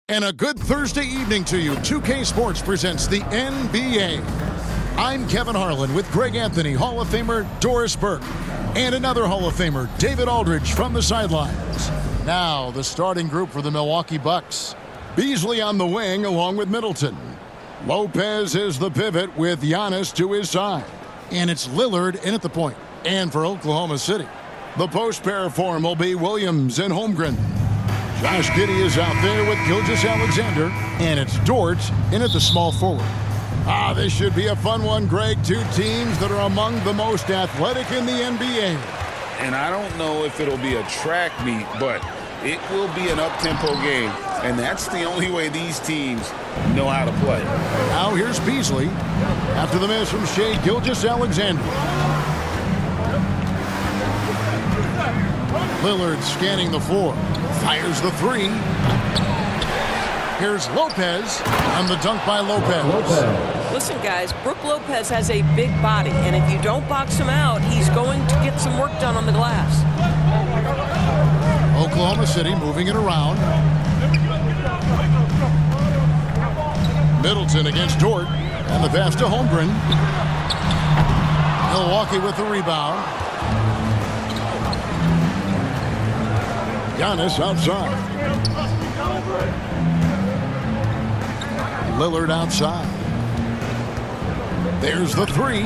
And a good Thursday evening to you. 2K Sports presents the NBA. I'm Kevin Harlan with Greg Anthony, Hall of Famer Doris Burke, and another Hall of Famer, David Aldridge, from the sidelines. Now, the starting group for the Milwaukee Bucks. Beasley on the wing along with Middleton. Lopez is the pivot with Giannis to his side. And it's Lillard in at the point. And for Oklahoma City, the post pair form will be Williams and Holmgren. Josh Giddey is out there with Gilgeous-Alexander, and it's Dort in at the small forward. This should be a fun one, Greg. Two teams that are among the most athletic in the NBA. And I don't know if it'll be a track meet, but it will be an up-tempo game, and that's the only way these teams know how to play. Now here's Beasley after the miss from Shai Gilgeous-Alexander. Lillard scanning the floor. Fires the three. Here's Lopez on the dunk by Lopez. Listen, guys, Brook Lopez has a big body, and if you don't box him out, he's going to get some work done on the glass. Oklahoma City moving it around. Middleton against Dort, and the pass to Holmgren. Milwaukee with the rebound. Giannis outside. Lillard outside. There's the three.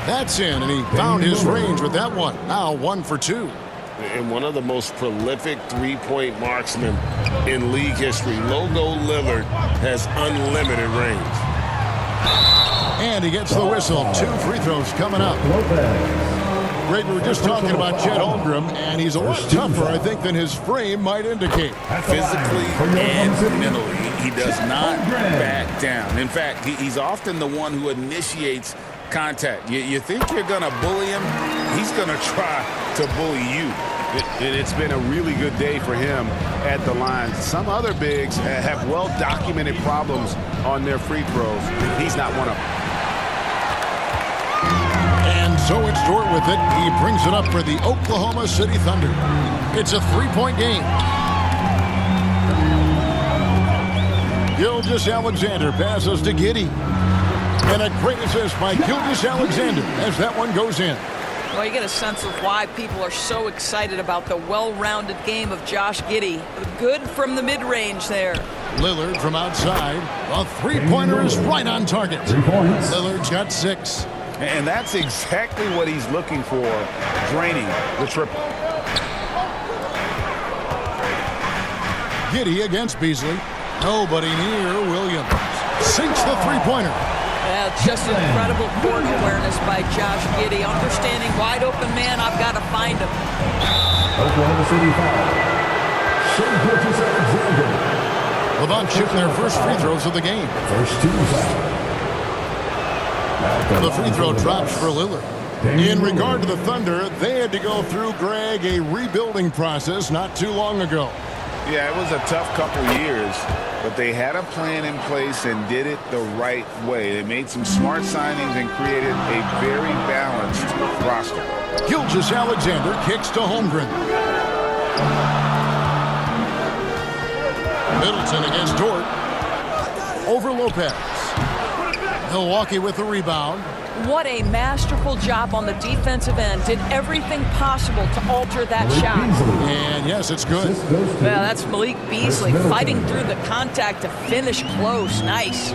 That's in, and he found his range with that one. Now 1 for 2. And one of the most prolific three-point marksmen in league history, Logo Lillard, has unlimited range. And he gets the whistle. 2 free throws coming up. Greg, we were just talking about Chet Holmgren, and he's a lot tougher, I think, than his frame might indicate. Physically and mentally, he does not back down. In fact, he's often the one who initiates contact. You think you're going to bully him, he's going to try to bully you. And it's been a really good day for him at the line. Some other bigs have well-documented problems on their free throws. He's not one of them. And so it's Dort with it. He brings it up for the Oklahoma City Thunder. It's a 3-point game. Gilgeous-Alexander passes to Giddey. And a great assist by Gilgeous-Alexander as that one goes in. Well, you get a sense of why people are so excited about the well-rounded game of Josh Giddey. Good from the mid-range there. Lillard from outside. A three-pointer is right on target. 3 points. Lillard's got 6. And that's exactly what he's looking for, draining the triple. Giddey against Beasley. Nobody near Williams. Sinks the three-pointer. Yeah, just incredible court awareness by Josh Giddey. Understanding wide open man, I've got to find him. Oklahoma City foul. Shai Gilgeous-Alexander. Levant shooting their first free throws of the game. First 2 foul. The free throw drops for Lillard. In regard to the Thunder, they had to go through, Greg, a rebuilding process not too long ago. Yeah, it was a tough couple years, but they had a plan in place and did it the right way. They made some smart signings and created a very balanced roster. Gilgeous-Alexander kicks to Holmgren. Middleton against Dort. Over Lopez. Milwaukee with the rebound. What a masterful job on the defensive end. Did everything possible to alter that shot. And yes, it's good. Well, that's Malik Beasley fighting through the contact to finish close. Nice.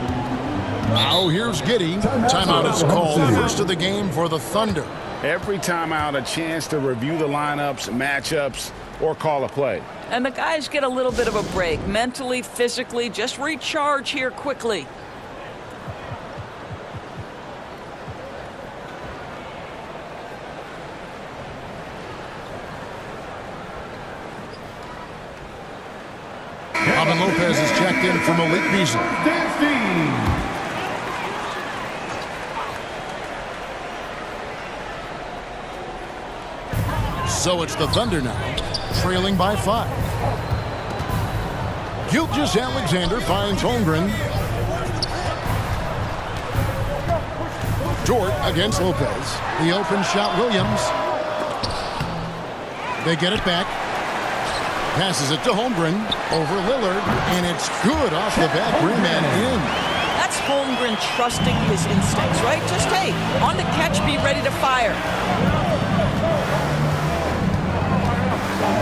Now here's Giddey. Timeout is called. First of the game for the Thunder. Every timeout, a chance to review the lineups, matchups, or call a play. And the guys get a little bit of a break. Mentally, physically, just recharge here quickly. Robin Lopez is checked in for Malik Beasley. So it's the Thunder now, trailing by 5. Gilgeous-Alexander finds Holmgren. Dort against Lopez. The open shot, Williams. They get it back. Passes it to Holmgren. Over Lillard, and it's good off the back rim and in. That's Holmgren trusting his instincts, right? Just, hey, on the catch, be ready to fire.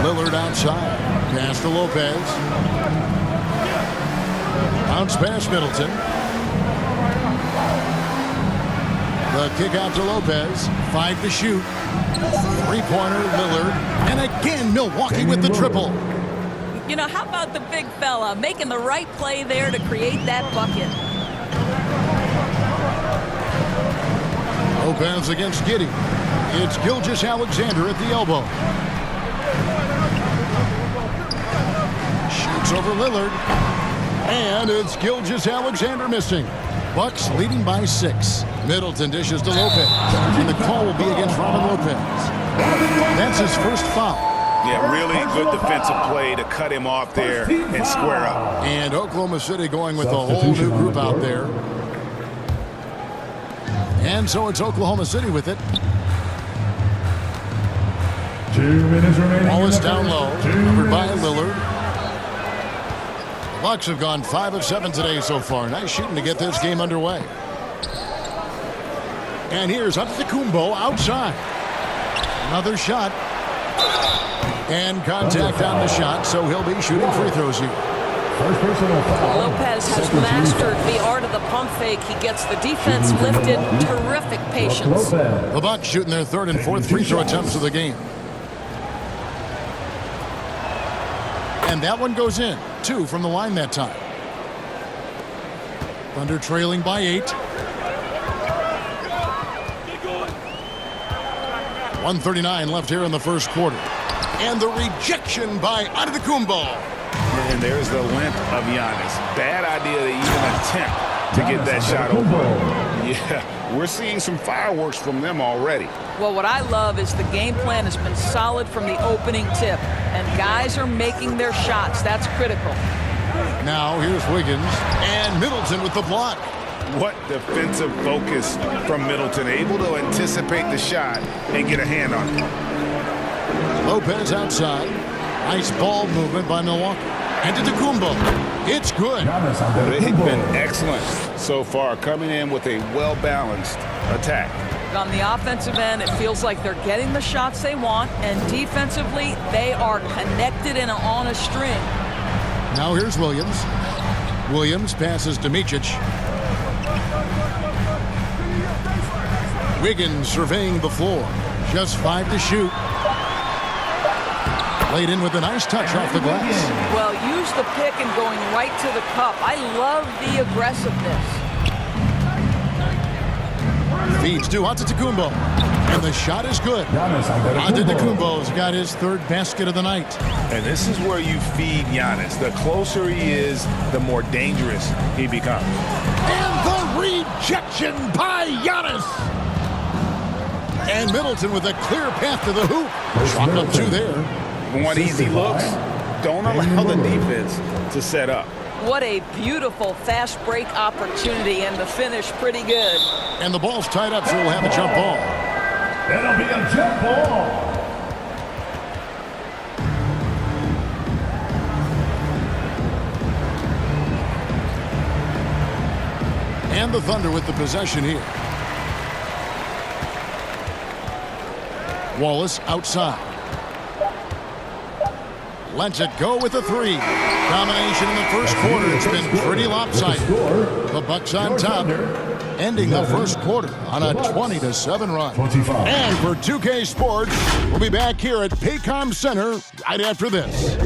Lillard outside. Pass to Lopez. Bounce pass Middleton. The kick out to Lopez. 5 to shoot. Three-pointer, Lillard. And again, Milwaukee with the triple. You know, how about the big fella making the right play there to create that bucket? Lopez against Giddey. It's Gilgeous-Alexander at the elbow. Shoots over Lillard. And it's Gilgeous-Alexander missing. Bucks leading by 6. Middleton dishes to Lopez. And the call will be against Robin Lopez. That's his first foul. Yeah, really good defensive play to cut him off there and square up. And Oklahoma City going with a whole new group out there. And so it's Oklahoma City with it. 2 minutes remaining. Wallace down low. Covered by Lillard. The Bucks have gone 5 of 7 today so far. Nice shooting to get this game underway. And here's Antetokounmpo outside. Another shot. And contact on the shot, so he'll be shooting free throws here. First personal foul. Lopez has mastered the art of the pump fake. He gets the defense lifted. Terrific patience. The Bucks shooting their 3rd and 4th free throw attempts of the game. And that one goes in. 2 from the line that time. Thunder trailing by 8. 1:39 left here in the first quarter. And the rejection by Antetokounmpo. And there's the length of Giannis. Bad idea to even attempt to get that shot open. Yeah, we're seeing some fireworks from them already. Well, what I love is the game plan has been solid from the opening tip. And guys are making their shots. That's critical. Now here's Wiggins. And Middleton with the block. What defensive focus from Middleton. Able to anticipate the shot and get a hand on it. Lopez outside. Nice ball movement by Milwaukee. Antetokounmpo. It's good. They've been excellent so far, coming in with a well-balanced attack. On the offensive end, it feels like they're getting the shots they want, and defensively, they are connected and on a string. Now here's Williams. Williams passes to Micic. Wiggins surveying the floor. Just 5 to shoot. Laid in with a nice touch off the glass. Well, use the pick and going right to the cup. I love the aggressiveness. Feeds to Antetokounmpo. And the shot is good. Antetokounmpo's got his 3rd basket of the night. And this is where you feed Giannis. The closer he is, the more dangerous he becomes. And the rejection by Giannis. And Middleton with a clear path to the hoop. Shot up 2 there. One easy looks. Don't allow the defense to set up. What a beautiful fast break opportunity, and the finish pretty good. And the ball's tied up, so we'll have a jump ball. That'll be a jump ball. And the Thunder with the possession here. Wallace outside. Lets it go with a 3. Domination in the first quarter. It's been pretty lopsided. The Bucks on top, ending the first quarter on a 20-7 run. 25. And for 2K Sports, we'll be back here at Paycom Center right after this.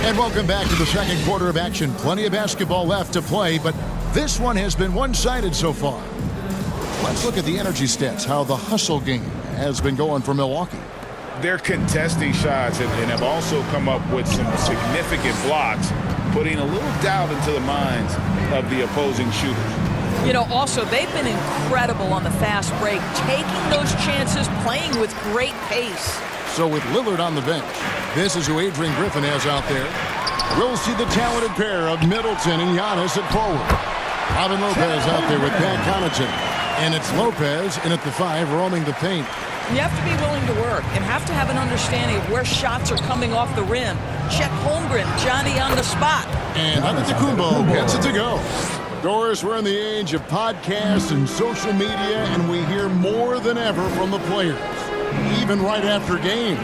And welcome back to the second quarter of action. Plenty of basketball left to play, but this one has been one-sided so far. Let's look at the energy stats, how the hustle game has been going for Milwaukee. They're contesting shots and have also come up with some significant blocks, putting a little doubt into the minds of the opposing shooters. You know, also, they've been incredible on the fast break, taking those chances, playing with great pace. So with Lillard on the bench, this is who Adrian Griffin has out there. We'll see the talented pair of Middleton and Giannis at forward. Robin Lopez out there with Pat Connaughton. And it's Lopez in at the 5, roaming the paint. You have to be willing to work and have to have an understanding of where shots are coming off the rim. Chet Holmgren, Johnny on the spot. And Antetokounmpo gets it to go. Doris, we're in the age of podcasts and social media, and we hear more than ever from the players, even right after games.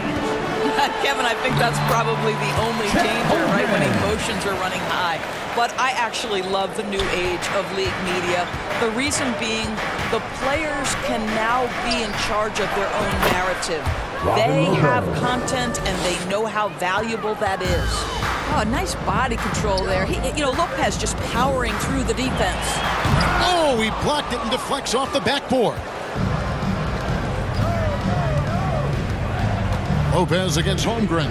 Kevin, I think that's probably the only danger, right, when emotions are running high. But I actually love the new age of league media. The reason being, the players can now be in charge of their own narrative. They have content, and they know how valuable that is. Oh, nice body control there. Lopez just powering through the defense. Oh, he blocked it and deflects off the backboard. Lopez against Holmgren.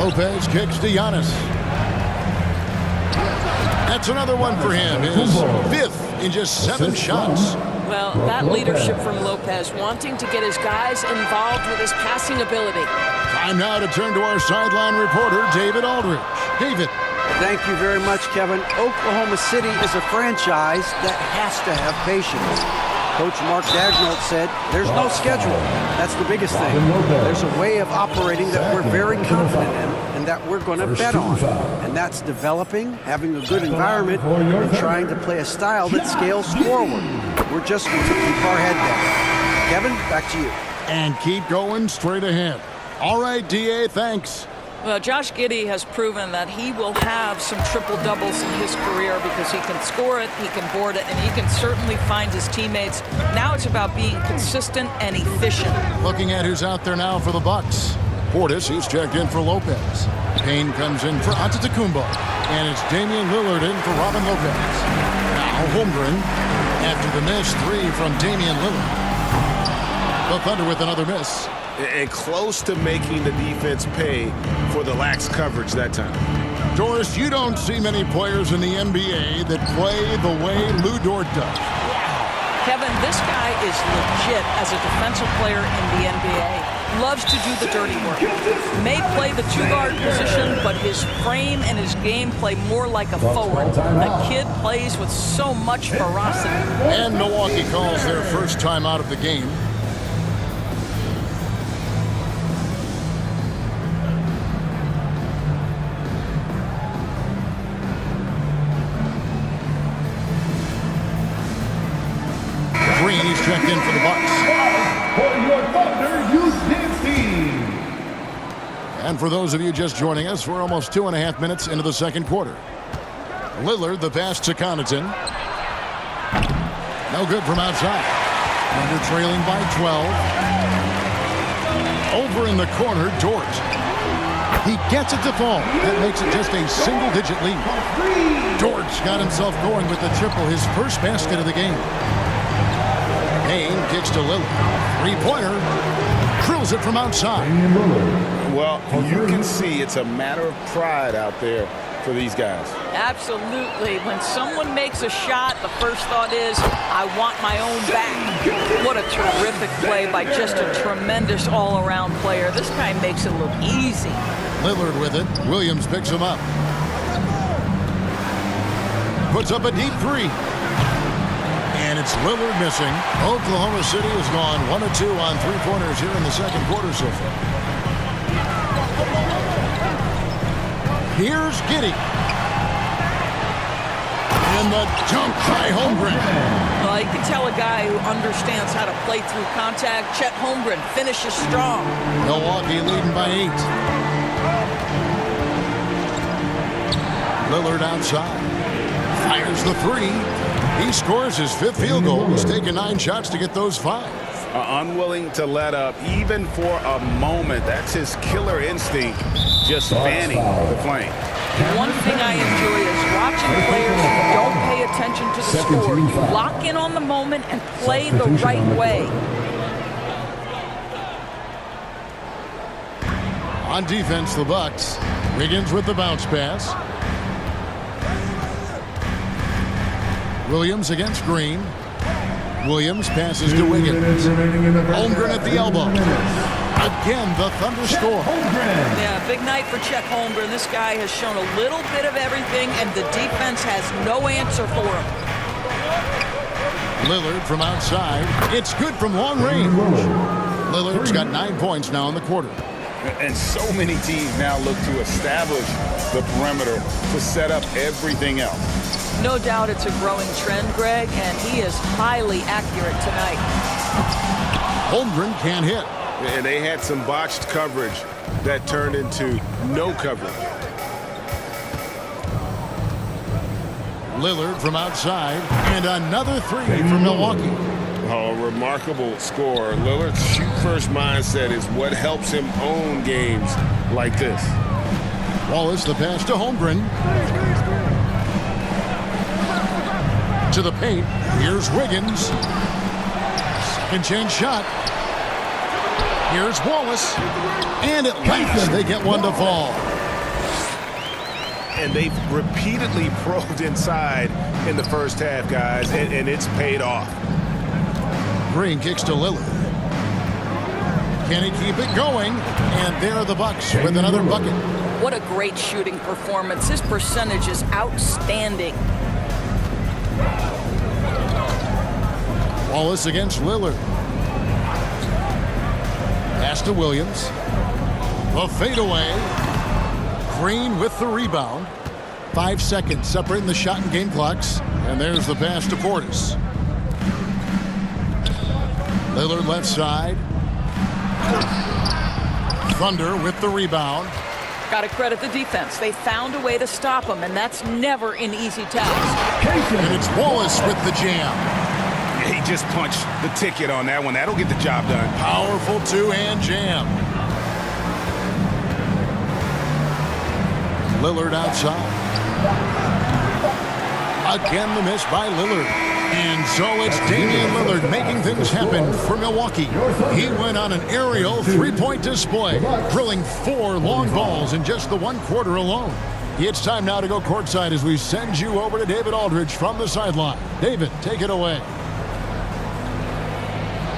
Lopez kicks to Giannis. That's another one for him. His 5th in just 7 shots. Well, that leadership from Lopez, wanting to get his guys involved with his passing ability. Time now to turn to our sideline reporter, David Aldridge. David. Thank you very much, Kevin. Oklahoma City is a franchise that has to have patience. Coach Mark Daigneault said, there's no schedule. That's the biggest thing. There's a way of operating that we're very confident in and that we're going to bet on. And that's developing, having a good environment, and trying to play a style that scales forward. We're just going to keep our head down. Kevin, back to you. And keep going straight ahead. All right, D.A., thanks. Well, Josh Giddey has proven that he will have some triple-doubles in his career because he can score it, he can board it, and he can certainly find his teammates. Now it's about being consistent and efficient. Looking at who's out there now for the Bucks. Portis, he's checked in for Lopez. Payne comes in for Antetokounmpo. And it's Damian Lillard in for Robin Lopez. Now Holmgren after the miss 3 from Damian Lillard. The Thunder with another miss. And close to making the defense pay for the lax coverage that time. Doris, you don't see many players in the NBA that play the way Lou Dort does. Kevin, this guy is legit as a defensive player in the NBA. Loves to do the dirty work. May play the 2-guard position, but his frame and his game play more like a forward. The kid plays with so much ferocity. And Milwaukee calls their first time out of the game. He's checked in for the Bucks. For your Thunder, Houston Steve. And for those of you just joining us, we're almost 2.5 minutes into the second quarter. Lillard, the pass to Connaughton. No good from outside. Thunder trailing by 12. Over in the corner, Dort. He gets it to fall. That makes it just a single-digit lead. Dort's got himself going with the triple, his first basket of the game. Payne kicks to Lillard. 3-pointer. Drills it from outside. Well, you can see it's a matter of pride out there for these guys. Absolutely. When someone makes a shot, the first thought is, I want my own back. What a terrific play by just a tremendous all-around player. This guy makes it look easy. Lillard with it. Williams picks him up. Puts up a deep 3. And it's Lillard missing. Oklahoma City has gone 1 of 2 on 3-pointers here in the second quarter so far. Here's Giddey. And the dunk by Holmgren. Well, you can tell a guy who understands how to play through contact. Chet Holmgren finishes strong. Milwaukee leading by 8. Lillard outside. Fires the 3. He scores his 5th field goal. He's taken 9 shots to get those 5. Unwilling to let up, even for a moment. That's his killer instinct, just fanning the flame. One thing I enjoy is watching players who don't pay attention to the score. You lock in on the moment and play the right way. On defense, the Bucks. Wiggins with the bounce pass. Williams against Green. Williams passes to Wiggins. Holmgren at the elbow. Again, the Thunder score. Yeah, big night for Chet Holmgren. This guy has shown a little bit of everything, and the defense has no answer for him. Lillard from outside. It's good from long range. Lillard's got 9 points now in the quarter. And so many teams now look to establish the perimeter to set up everything else. No doubt it's a growing trend, Greg, and he is highly accurate tonight. Holmgren can't hit. And they had some botched coverage that turned into no coverage. Lillard from outside, and another three from Milwaukee. A remarkable score. Lillard's shoot-first mindset is what helps him own games like this. Wallace, the pass to Holmgren. To the paint. Here's Wiggins. Second chance shot. Here's Wallace. And at last, they get one to fall. And they've repeatedly probed inside in the first half, guys, and it's paid off. Green kicks to Lillard. Can he keep it going? And there are the Bucks with another bucket. What a great shooting performance. His percentage is outstanding. Wallace against Lillard. Pass to Williams. A fadeaway. Green with the rebound. 5 seconds separating the shot and game clocks. And there's the pass to Portis. Lillard left side. Thunder with the rebound. Got to credit the defense. They found a way to stop him, and that's never an easy task. And it's Wallace with the jam. He just punched the ticket on that one. That'll get the job done. Powerful two-hand jam. Lillard outside. Again, the miss by Lillard. And so it's Damian Lillard making things happen for Milwaukee. He went on an aerial three-point display, drilling 4 long balls in just the 1 quarter alone. It's time now to go courtside as we send you over to David Aldridge from the sideline. David, take it away.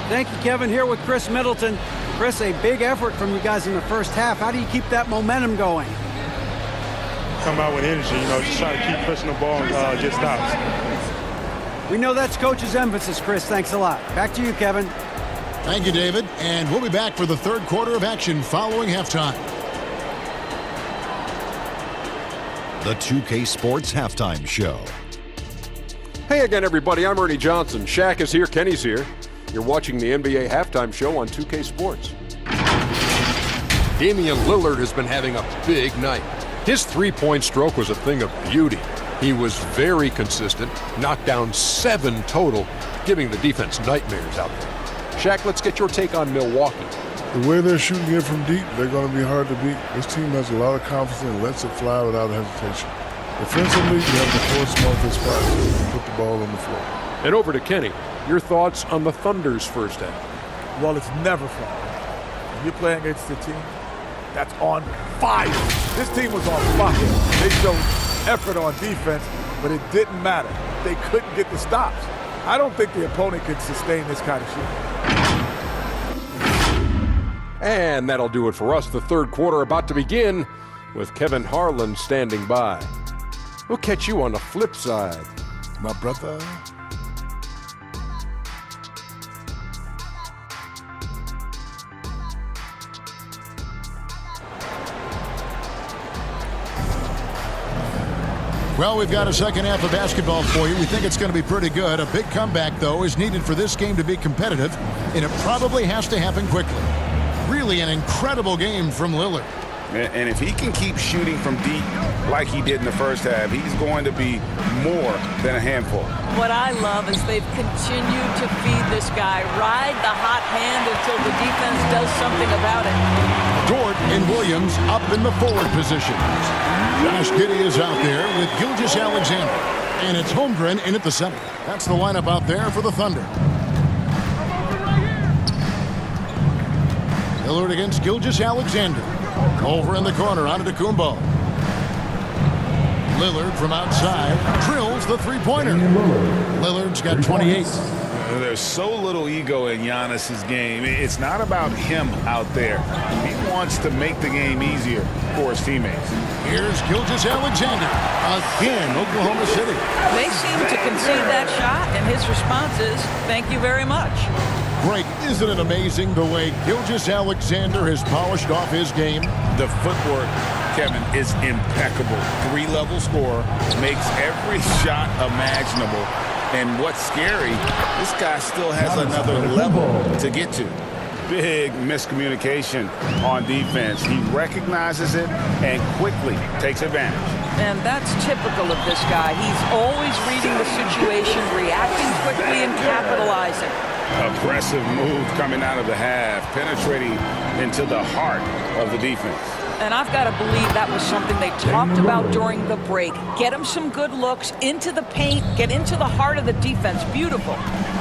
Thank you, Kevin. Here with Chris Middleton. Chris, a big effort from you guys in the first half. How do you keep that momentum going? Come out with energy, just try to keep pushing the ball and get stops. We know that's Coach's emphasis, Chris. Thanks a lot. Back to you, Kevin. Thank you, David. And we'll be back for the third quarter of action following halftime. The 2K Sports Halftime Show. Hey again, everybody. I'm Ernie Johnson. Shaq is here. Kenny's here. You're watching the NBA Halftime Show on 2K Sports. Damian Lillard has been having a big night. His three-point stroke was a thing of beauty. He was very consistent, knocked down 7 total, giving the defense nightmares out there. Shaq, let's get your take on Milwaukee. The way they're shooting it from deep, they're going to be hard to beat. This team has a lot of confidence and lets it fly without hesitation. Defensively, you have to force them off their spots and put the ball on the floor. And over to Kenny. Your thoughts on the Thunder's first half? Well, it's never fun. When you're playing against a team that's on fire. This team was on fire. They showed effort on defense, but it didn't matter. They couldn't get the stops. I don't think the opponent could sustain this kind of shooting. And that'll do it for us. The third quarter about to begin with Kevin Harlan standing by. We'll catch you on the flip side. My brother. Well, we've got a second half of basketball for you. We think it's going to be pretty good. A big comeback, though, is needed for this game to be competitive, and it probably has to happen quickly. Really an incredible game from Lillard. And if he can keep shooting from deep like he did in the first half, he's going to be more than a handful. What I love is they've continued to feed this guy, ride the hot hand until the defense does something about it. Dort and Williams up in the forward positions. Josh Giddey is out there with Gilgeous-Alexander. And it's Holmgren in at the center. That's the lineup out there for the Thunder. Lillard against Gilgeous-Alexander. Over in the corner, onto Kumbo. Lillard from outside drills the three-pointer. Lillard's got 28. There's so little ego in Giannis's game. It's not about him out there. He wants to make the game easier for his teammates. Here's Gilgeous-Alexander. Again, Oklahoma City. They seem to concede that shot, and his response is, thank you very much. Greg, isn't it amazing the way Gilgeous-Alexander has polished off his game? The footwork, Kevin, is impeccable. 3-level scorer, makes every shot imaginable. And what's scary, this guy still has another level to get to. Big miscommunication on defense. He recognizes it and quickly takes advantage. And that's typical of this guy. He's always reading the situation, reacting quickly, and capitalizing. Aggressive move coming out of the half, penetrating into the heart of the defense. And I've got to believe that was something they talked about during the break. Get him some good looks into the paint, get into the heart of the defense. Beautiful.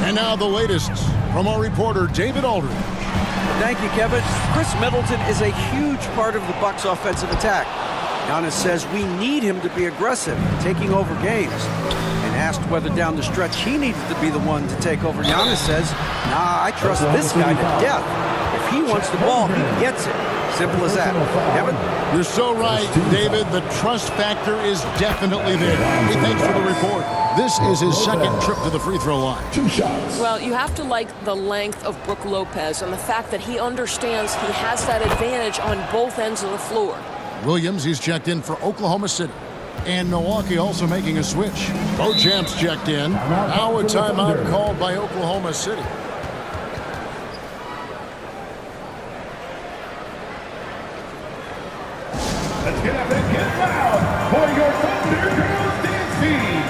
And now the latest from our reporter, David Aldridge. Thank you, Kevin. Chris Middleton is a huge part of the Bucks' offensive attack. Giannis says we need him to be aggressive, taking over games. And asked whether down the stretch he needed to be the one to take over, Giannis says, nah, I trust this guy to death. If he wants the ball, he gets it. Simple as that. Kevin? You're so right, David. The trust factor is definitely there. Hey, thanks for the report. This is his second trip to the free throw line. 2 shots. Well, you have to like the length of Brook Lopez and the fact that he understands he has that advantage on both ends of the floor. Williams, he's checked in for Oklahoma City. And Milwaukee also making a switch. Beauchamp's checked in. Now a timeout called by Oklahoma City. Let's get up and get loud for your Thunder Girls dance team.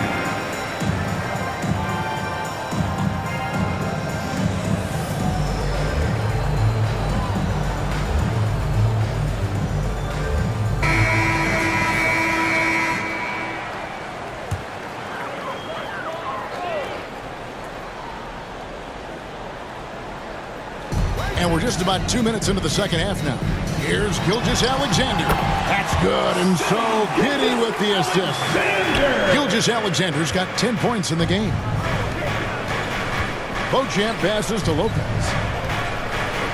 And we're just about 2 minutes into the second half now. Here's Gilgeous-Alexander. That's good, and so Giddey with the assist. Gilgeous-Alexander's got 10 points in the game. Beauchamp passes to Lopez.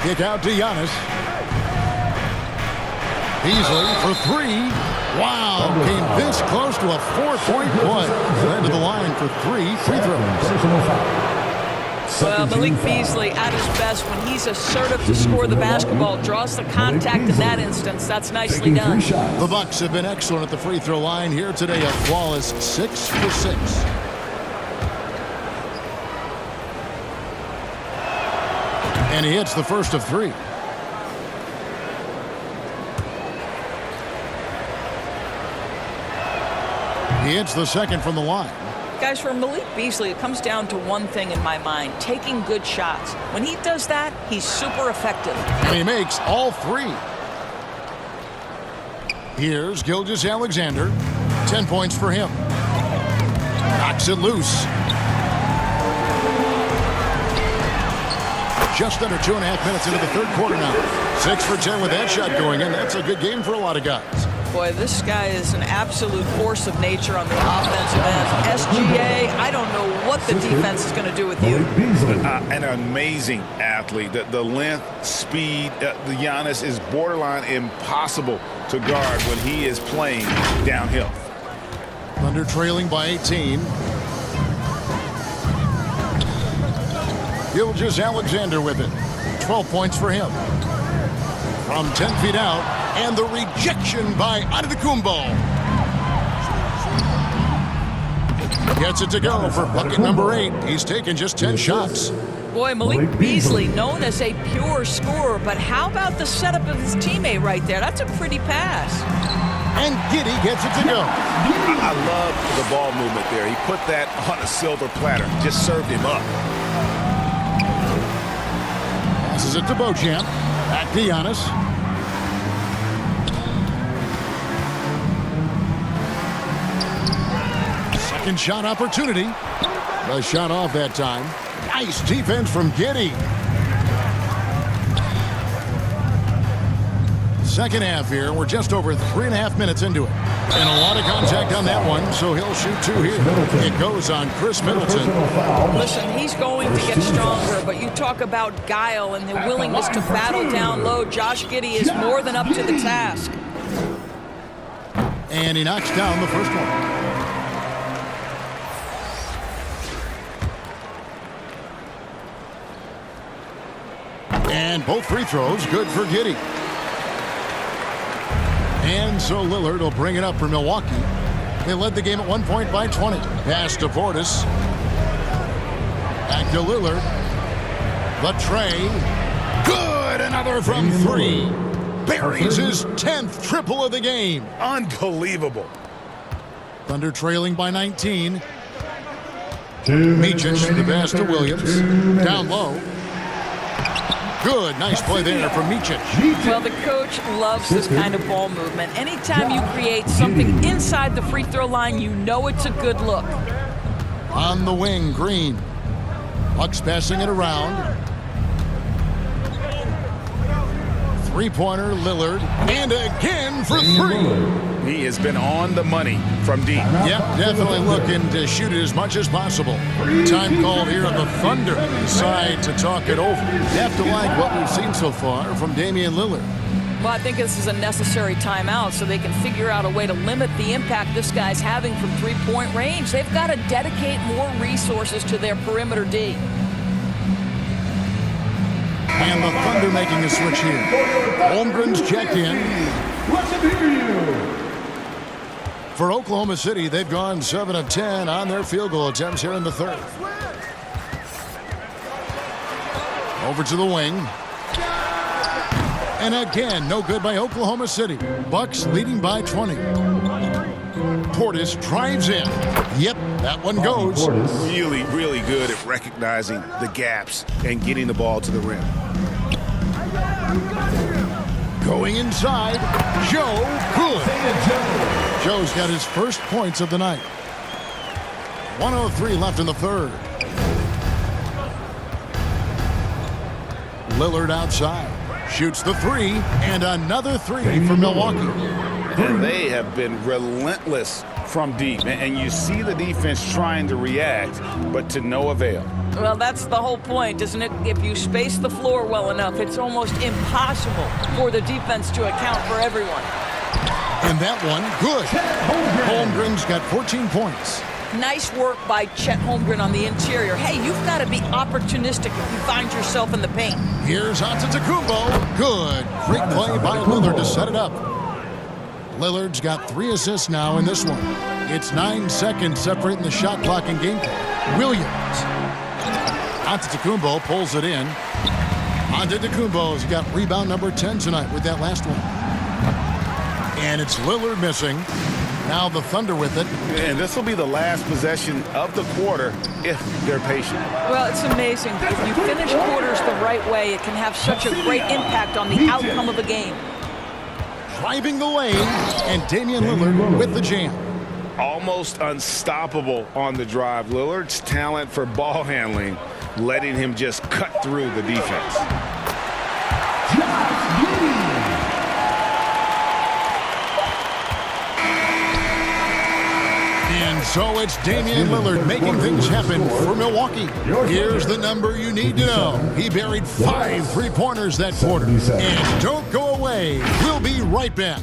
Kick out to Giannis. Beasley for 3. Wow, came this close to a 4-point play. Led to the line for 3 free throws. Well, Malik Beasley at his best when he's assertive to score the basketball, draws the contact in that instance. That's nicely done. The Bucks have been excellent at the free throw line here today, a flawless 6 for 6. And he hits the first of 3. He hits the second from the line. Guys, for Malik Beasley, it comes down to one thing in my mind, taking good shots. When he does that, he's super effective. And he makes all 3. Here's Gilgeous-Alexander. 10 points for him. Knocks it loose. Just under 2.5 minutes into the third quarter now. 6 for 10 with that shot going in. That's a good game for a lot of guys. Boy, this guy is an absolute force of nature on the offensive end. SGA, I don't know what the defense is going to do with you. An amazing athlete. The length, speed, the Giannis is borderline impossible to guard when he is playing downhill. Thunder trailing by 18. Gilgeous-Alexander with it. 12 points for him. From 10 feet out, and the rejection by Antetokounmpo. Gets it to go for bucket number 8. He's taken just 10 shots. Boy, Malik Beasley, known as a pure scorer, but how about the setup of his teammate right there? That's a pretty pass. And Giddey gets it to go. I love the ball movement there. He put that on a silver platter, just served him up. Passes it to Beauchamp. Back to Giannis. Second shot opportunity. The shot off that time. Nice defense from Giddey. second half here. We're just over 3.5 minutes into it. And a lot of contact on that one, so he'll shoot 2 here. It goes on Chris Middleton. Listen, he's going to get stronger, but you talk about guile and the willingness to battle down low. Josh Giddey is more than up to the task. And he knocks down the first one. And both free throws good for Giddey. And so Lillard will bring it up for Milwaukee. They led the game at 1 point by 20. Pass to Portis. Back to Lillard. The tray. Good! Another from 3. Buries his 10th triple of the game. Unbelievable. Thunder trailing by 19. Micic, the pass to Williams. Down low. Good, nice play there from Micic. Well, the coach loves this kind of ball movement. Anytime you create something inside the free throw line, you know it's a good look. On the wing, Green. Bucks passing it around. Three-pointer, Lillard. And again for 3. He has been on the money from deep. Yep, definitely looking to shoot it as much as possible. Time called here on the Thunder side to talk it over. You have to like what we've seen so far from Damian Lillard. Well, I think this is a necessary timeout so they can figure out a way to limit the impact this guy's having from three-point range. They've got to dedicate more resources to their perimeter D. And the Thunder making a switch here. Holmgren's checked in. For Oklahoma City, they've gone 7 of 10 on their field goal attempts here in the third. Over to the wing. And again, no good by Oklahoma City. Bucks leading by 20. Portis drives in. Yep, that one goes. Really, really good at recognizing the gaps and getting the ball to the rim. Going inside, Joe, good. Joe's got his first points of the night. 1:03 left in the third. Lillard outside. Shoots the 3, and another 3 for Milwaukee. And they have been relentless from deep. And you see the defense trying to react, but to no avail. Well, that's the whole point, isn't it? If you space the floor well enough, it's almost impossible for the defense to account for everyone. And that one, good. Holmgren's got 14 points. Nice work by Chet Holmgren on the interior. Hey, you've got to be opportunistic if you find yourself in the paint. Here's Antetokounmpo. Good. Great play by Lillard to set it up. Lillard's got 3 assists now in this one. It's 9 seconds separating the shot clock and game clock. Williams. Antetokounmpo pulls it in. Antetokounmpo's got rebound number 10 tonight with that last one. And it's Lillard missing. Now the Thunder with it. And this will be the last possession of the quarter if they're patient. Well, it's amazing. If you finish quarters the right way, it can have such a great impact on the outcome of a game. Driving the lane, and Damian Lillard with the jam. Almost unstoppable on the drive. Lillard's talent for ball handling, letting him just cut through the defense. And so it's Damian Lillard making things happen for Milwaukee. Here's the number you need to know. He buried 5 three-pointers that quarter. And don't go away. We'll be right back.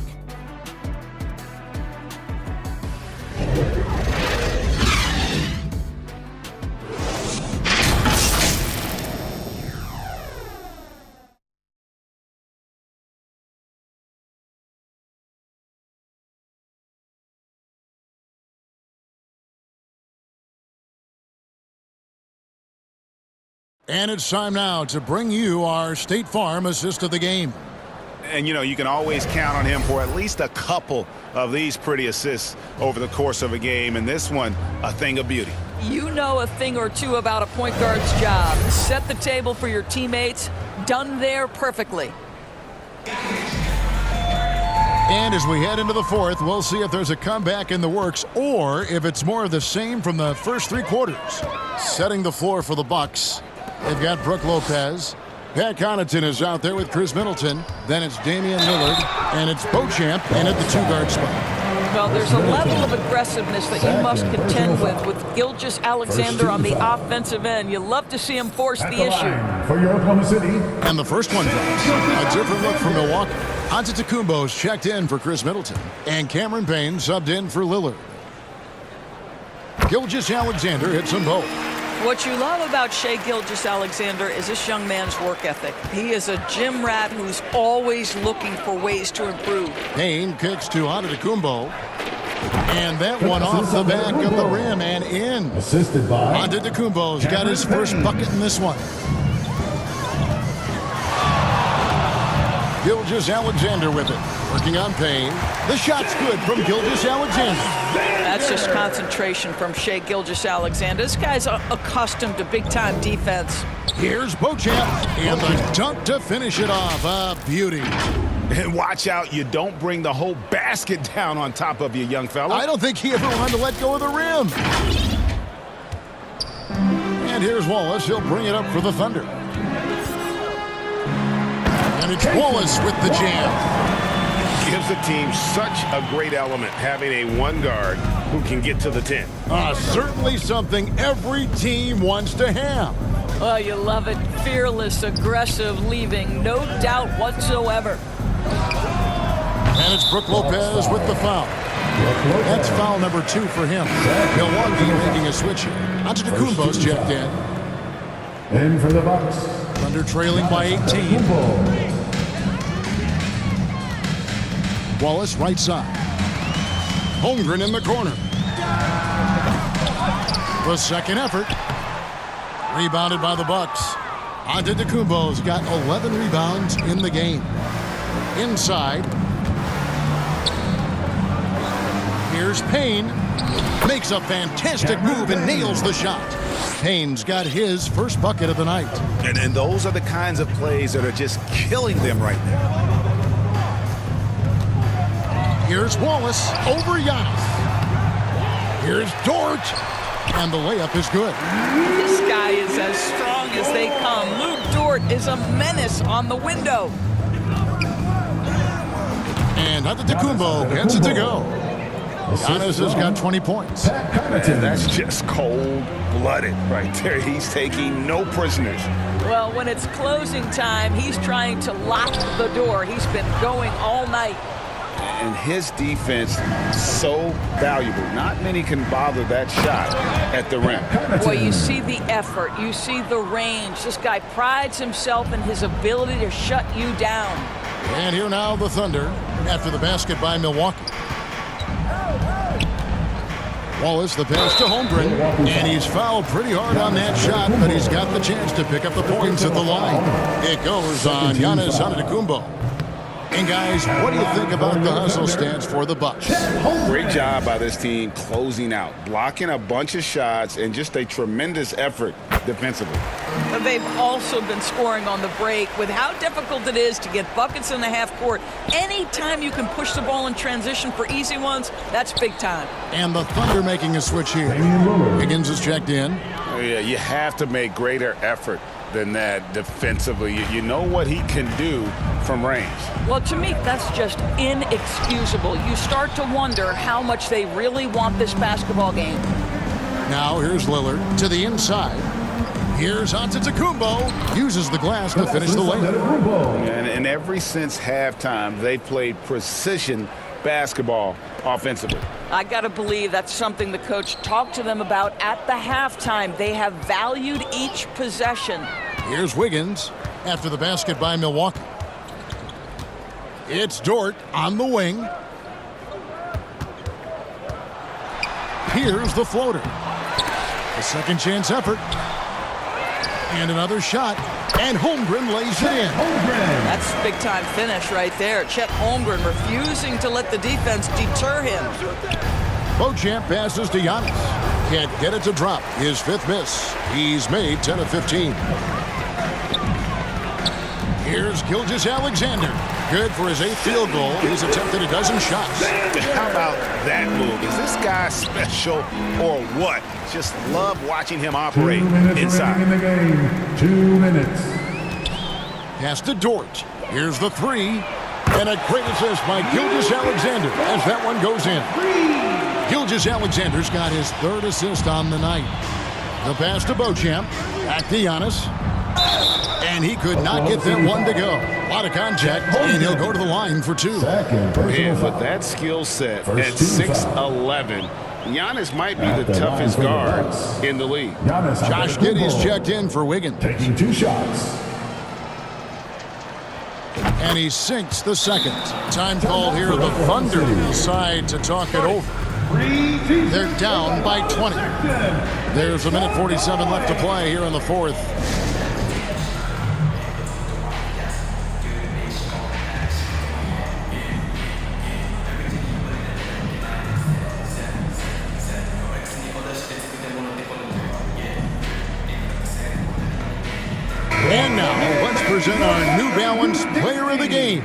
And it's time now to bring you our State Farm assist of the game. And, you know, you can always count on him for at least a couple of these pretty assists over the course of a game. And this one, a thing of beauty. You know a thing or two about a point guard's job. Set the table for your teammates. Done there perfectly. And as we head into the fourth, we'll see if there's a comeback in the works or if it's more of the same from the first 3 quarters. Setting the floor for the Bucks. They've got Brook Lopez. Pat Connaughton is out there with Chris Middleton. Then it's Damian Lillard, and it's Beauchamp in at the 2-guard spot. Well, there's a level of aggressiveness that you must contend with Gilgeous-Alexander on the offensive end. You love to see him force the issue. For your Oklahoma City. And the first one drops. A different look from Milwaukee. Antetokounmpo's checked in for Chris Middleton, and Cameron Payne subbed in for Lillard. Gilgeous-Alexander hits them both. What you love about Shai Gilgeous-Alexander is this young man's work ethic. He is a gym rat who's always looking for ways to improve. Payne kicks to Antetokounmpo. And that one off the back of the rim and in. Assisted by Antetokounmpo's got his first bucket in this one. Gilgeous-Alexander with it. Working on Payne. The shot's good from Gilgeous-Alexander. That's just concentration from Shai Gilgeous-Alexander. This guy's accustomed to big-time defense. Here's Beauchamp, and the dunk to finish it off. A beauty. And watch out, you don't bring the whole basket down on top of you, young fella. I don't think he ever wanted to let go of the rim. And here's Wallace. He'll bring it up for the Thunder. And it's Wallace with the jam. Gives the team such a great element having a one guard who can get to the 10. Certainly something every team wants to have. Oh, you love it. Fearless, aggressive, leaving no doubt whatsoever. And it's Brook Lopez with the foul. That's foul number 2 for him. Milwaukee making a switch here. Antetokounmpo's checked in. And for the Bucks. Thunder trailing by 18. Wallace right side. Holmgren in the corner. The second effort. Rebounded by the Bucks. Antetokounmpo's got 11 rebounds in the game. Inside. Here's Payne. Makes a fantastic move and nails the shot. Payne's got his first bucket of the night. And those are the kinds of plays that are just killing them right now. Here's Wallace over Giannis. Here's Dort. And the layup is good. This guy is as strong as they come. Luke Dort is a menace on the window. And Antetokounmpo gets it to go. Giannis has got 20 points. Man, that's just cold-blooded right there. He's taking no prisoners. Well, when it's closing time, he's trying to lock the door. He's been going all night. And his defense so valuable. Not many can bother that shot at the rim. Well, you see the effort. You see the range. This guy prides himself in his ability to shut you down. And here now the Thunder after the basket by Milwaukee. Wallace, the pass to Holmgren, and he's fouled pretty hard on that shot, but he's got the chance to pick up the points at the line. It goes on Giannis Antetokounmpo. And guys, what do you think about the hustle stance for the Bucks? Great job by this team closing out, blocking a bunch of shots, and just a tremendous effort defensively. But they've also been scoring on the break with how difficult it is to get buckets in the half court. Anytime you can push the ball in transition for easy ones, that's big time. And the Thunder making a switch here. Higgins is checked in. Oh, yeah, you have to make greater effort than that defensively. You know what he can do from range. Well, to me, that's just inexcusable. You start to wonder how much they really want this basketball game. Now here's Lillard to the inside. Here's Antetokounmpo. Uses the glass to finish the layup. And ever since halftime, they played precision basketball offensively. I got to believe that's something the coach talked to them about at the halftime. They have valued each possession. Here's Wiggins after the basket by Milwaukee. It's Dort on the wing. Here's the floater. A second chance effort. And another shot. And Holmgren lays it in. That's a big-time finish right there. Chet Holmgren refusing to let the defense deter him. Beauchamp passes to Giannis. Can't get it to drop. His fifth miss. He's made 10 of 15. Here's Gilgeous-Alexander. Good for his 8th field goal. He's attempted a dozen shots. How about that move? Is this guy special or what? Just love watching him operate 2 minutes inside. remaining in the game. 2 minutes. Pass to Dort. Here's the three. And a great assist by Gilgeous-Alexander as that one goes in. Gilgeous-Alexander's got his third assist on the night. The pass to Beauchamp. Back to Giannis. And he could not get that one to go. A lot of contact, and he'll go to the line for two. And with that skill set at 6'11", Giannis might be the toughest guard in the league. Josh Giddey's checked in for Wiggins. Taking 2 shots. And he sinks the second. Time called here. The Thunder decide to talk it over. They're down by 20. There's a minute 47 left to play here in the fourth. And now, let's present our New Balance Player of the Game,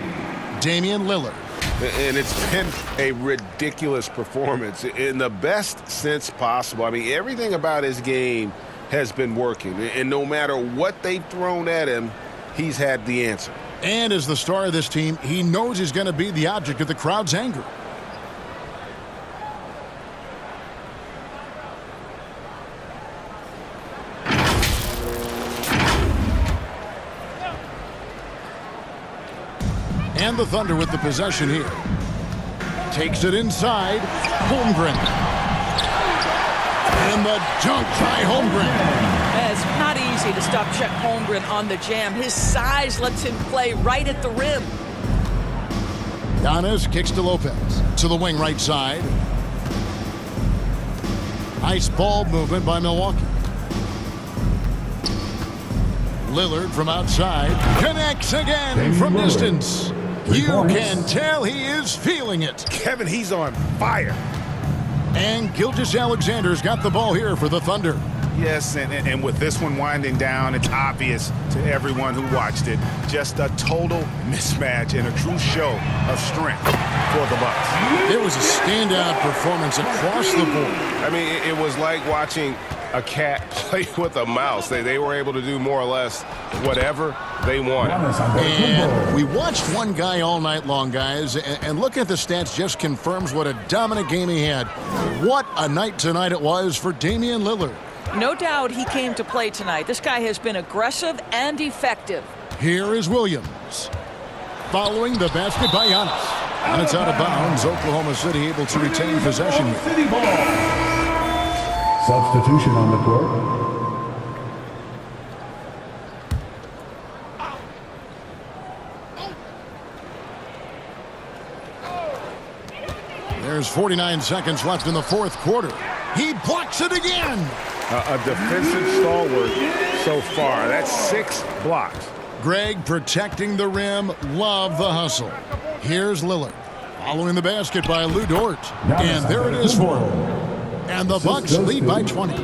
Damian Lillard. And it's been a ridiculous performance in the best sense possible. I mean, everything about his game has been working. And no matter what they've thrown at him, he's had the answer. And as the star of this team, he knows he's going to be the object of the crowd's anger. And the Thunder with the possession here. Takes it inside. Holmgren. And the dunk by Holmgren. It's not easy to stop Chet Holmgren on the jam. His size lets him play right at the rim. Giannis kicks to Lopez. To the wing right side. Nice ball movement by Milwaukee. Lillard from outside. Connects again from distance. You can tell he is feeling it. Kevin, he's on fire. And Gilgeous-Alexander's got the ball here for the Thunder. Yes, and with this one winding down, it's obvious to everyone who watched it. Just a total mismatch and a true show of strength for the Bucks. It was a standout performance across the board. I mean, it was like watching a cat play with a mouse. They were able to do more or less whatever they wanted. And we watched one guy all night long, guys, and looking at the stats just confirms what a dominant game he had. What a night tonight it was for Damian Lillard. No doubt he came to play tonight. This guy has been aggressive and effective. Here is Williams. Following the basket by Giannis. And it's out of bounds. Oklahoma City able to retain possession here. City ball. Substitution on the court. There's 49 seconds left in the fourth quarter. He blocks it again. A defensive stalwart so far. That's 6 blocks. Greg protecting the rim. Love the hustle. Here's Lillard. Following the basket by Lou Dort. And there it is for him. And the Bucks lead by 20.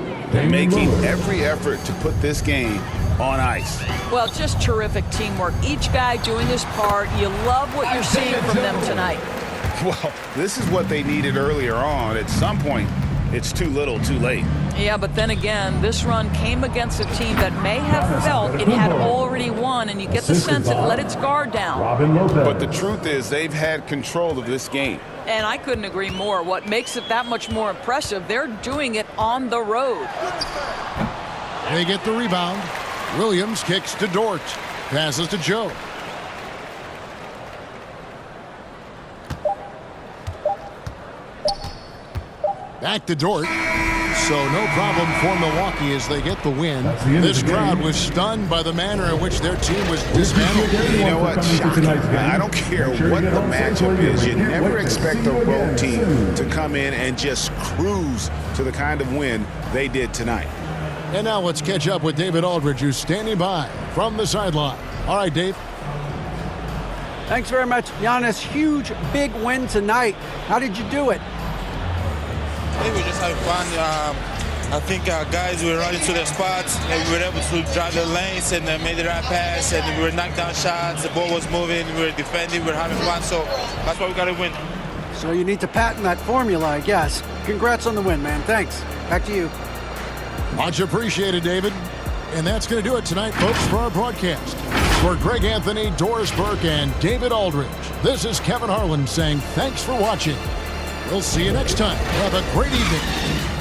Making every effort to put this game on ice. Well, just terrific teamwork. Each guy doing his part. You love what you're seeing from them tonight. Well, this is what they needed earlier on. At some point, it's too little, too late. Yeah, but then again, this run came against a team that may have felt it had already won, and you get the sense it let its guard down. But the truth is they've had control of this game. And I couldn't agree more. What makes it that much more impressive, they're doing it on the road. They get the rebound. Williams kicks to Dort. Passes to Joe. Back to Dort. So no problem for Milwaukee as they get the win. This crowd was stunned by the manner in which their team was dismantled. You know what? Shocking. I don't care what the matchup is. You never expect a road team to come in and just cruise to the kind of win they did tonight. And now let's catch up with David Aldridge, who's standing by from the sideline. All right, Dave. Thanks very much, Giannis. Huge, big win tonight. How did you do it? I think we just had fun. I think our guys were running to their spots, and we were able to drive the lanes and made the right pass, and we were knocking down shots. The ball was moving, we were defending, we were having fun, so that's why we got to win. So you need to patent that formula, I guess. Congrats on the win, man. Thanks. Back to you. Much appreciated, David. And that's going to do it tonight, folks, for our broadcast. For Greg Anthony, Doris Burke, and David Aldridge, this is Kevin Harlan saying thanks for watching. We'll see you next time. Have a great evening.